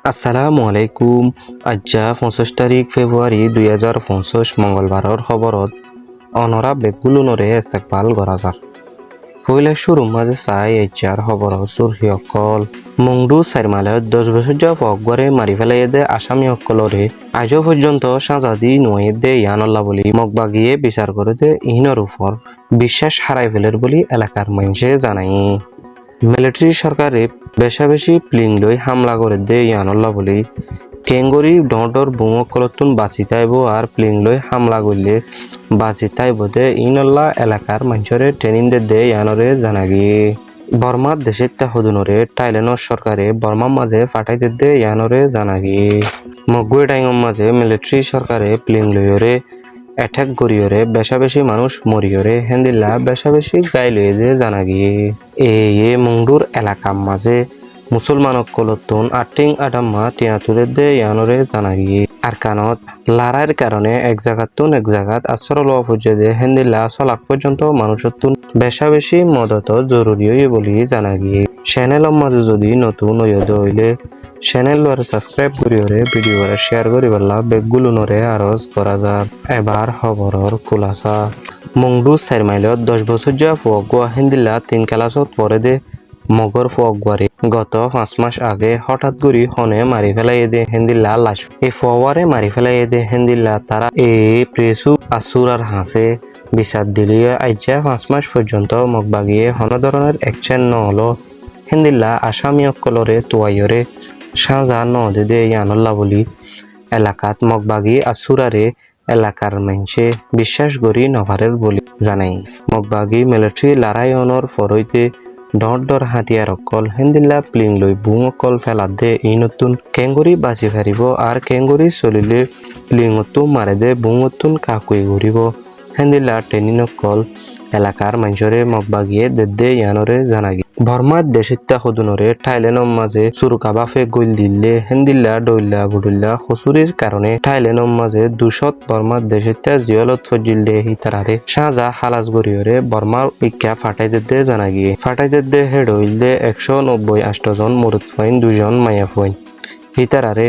আসসালামু আলাইকুম। আজ্জা 25 তারিখ ফেব্রুয়ারি 2025 মঙ্গলবাৰৰ খবৰত অনৰা বেগুলুনৰে ইস্তেকবাল কৰা যাক পহিলা শুরু মাঝে চাই আজ্জার খবৰৰ চুরহিসকল মুংডু চাইরমালত 10 বছর যা ফকবারে মারি ফেলাই দে আসামি সকলরে আজও পর্যন্ত সাজাদি নয়ে দে ইয়ানল্লা বলি মগবাগিয়ে বিচার করে দে ইহনের উপর বিশ্বাস হারাই ফেলের বলি এলাকার মানুষে জানাই মিলিটারি সরকারে বেশি প্লিং লই হামলা করে দে ইয়ানল্লা বলি কেঙ্গরি ডর বুমকলতুন বাঁচি তাইব আর প্লিং লই হামলা করলে বাঁচি তাইব দে ইনল্লা এলাকার মানুষরে ট্রেনিং দে ইয়ানরে জানাগি বর্মার দেশের তাহদুনরে থাইল্যান্ডর সরকারে বর্মার মাঝে ফাটাইতে দে ইয়ানরে জানাগি মগুয়ে ডাইঙর মাঝে মিলিটারি সরকারে প্লিং লইরে অ্যাটাক করিয়রে বেশি মানুষ মরিয়রে হেন্দিল্লা বেশি গাই লয়ে যে জানাগি এ মুংডুর এলাকার মাঝে মুসলমানক কলতুন আটিং আডাম্মা টিয়াতুরে দে ইয়ানরে জানাগি আর কানত লারার কারণে এক জায়গাত আশ্রয় লওয়া পর্যন্ত হেন্দিল্লা চলাক পর্যন্ত মানুষতুন বেশি মদত জরুরি বলি জানাগি চ্যানেলের মাঝে যদি নতুন হইলে চ্যানেল সাবস্ক্রাইব করিওরে ভিডিও শেয়ার করি পারলা বেগুলুনরে আরজ করা যাক এবার খবরর খুলাসা মুংডু 4 মাইলত 10 বছর যা ফুয়া হিন্দিল্লা 3 ক্লাসত পরে দে মগর ফুয়ারে গত 5 মাস আগে হঠাৎ করে হনে মারি ফেলাই দে হিন্দিল্লা লাশ এই ফুয়ারে মারি ফেলাই দে হিন্দিল্লা তারা এই প্রেসু আসুরার হাসে বিচার দিলিয়ে আইজা 5 মাস পর্যন্ত মগবাগিয়ে হন ধরনের অ্যাকশন ন হলো হিন্দিল্লা আসামি অকলরে তোয়াইরে সাজা নদে দে ইয়ানল্লা বলি এলাকাত মগবাগি আসুরারে এলাকার মানুষে বিশ্বাস করি নভারের বলি জানাই মগবাগি মিলিটারি লড়াইয়নৰ ফরইতে ডর হাতিয়ার অকল হিন্দিল্লা প্লিং লই বুম অকল ফেলাত দে ই নতুন কেঙ্গুরি বাঁচি ফারিব আর কেঙ্গুরি চলিলে প্লিংতো মারে দে বুমতুন কাকুই ঘুরিব হিন্দিল্লা ট্রেনিং অকল এলাকার মানুষরে মগবাগিয়ে দে ইয়ানরে জানাগি বর্মার দেশিত্যা সদুনরে থাইল্যান্ডর মাঝে চুরকাবাফে গইল দিলে হেন্দিল্লা ডইল্লা বুডুল্লা খসুরির কারণে থাইল্যান্ডর মাঝে 200 বর্মার দেশিত্যা জিয়লত ফজিল দে হিতারারে সাজা হালাস গরিয়রে বর্মার ইক্কা ফাটাই দে জানাগিয়ে ফাটাই দে হেড হইল দে 190 জন মরুত ফাইন 2 জন মায়া ফাইন হিতারারে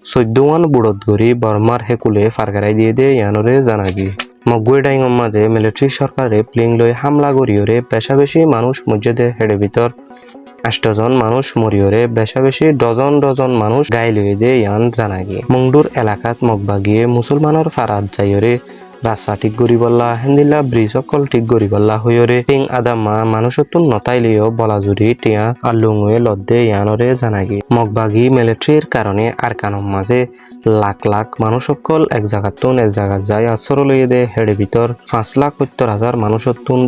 14 বুড়ত গরি বর্মার হেকুলে ফারগারাই দিয়ে দে ইয়ানরে জানাগি মগুয়ে ডাইঙর মাঝে মিলিটারি সরকারে প্লিং লই হামলা করিয়রে বেশি মানুষ মসজিদে হেডে ভিতর 8 জন মানুষ মরিয়রে বেশি ডজন মানুষ গাই লইয়ে দে ইয়ান জানাগি মুংডুর এলাকাত মগবাগিয়ে মুসলমানর ফারাত যাইয়রে রাস্তা ঠিক গরিবল্লা হেন্দিল্লা ব্রিজ অকল ঠিক গরিবল্লা হইয়রে টিং আদামা মানুষতুন নতাইলিও বলাজুরি টিয়া আল্লুঙে লদ্দে ইয়ানরে জানাগি মগবাগি মিলিটারির কারণে আর কানম মাঝে লাখ মানুষ সকল এক জায়গাত যায় আশ্রয় লইয়ে দে হেডে ভিতর 5,70,000 মানুষতুন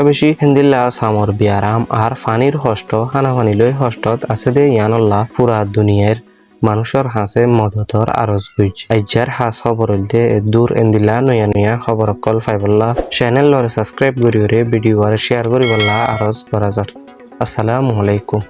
বেশি হিন্দিল্লা সামর বিয়ারাম আর ফানির হষ্ট হানাফানি লই হষ্টত আছে দে ইয়ানল্লা পুরা দুনিয়ার মানুষের হাসে মদতর আরজ গুইজ আইজার হাস খবর হইতে দূর এন্দিল্লা নয়া খবর অকল ফাইবল্লা চ্যানেল লরে সাবস্ক্রাইব করিওরে ভিডিও শেয়ার করি বল্লা আরজ করা যাক আসসালামু আলাইকুম।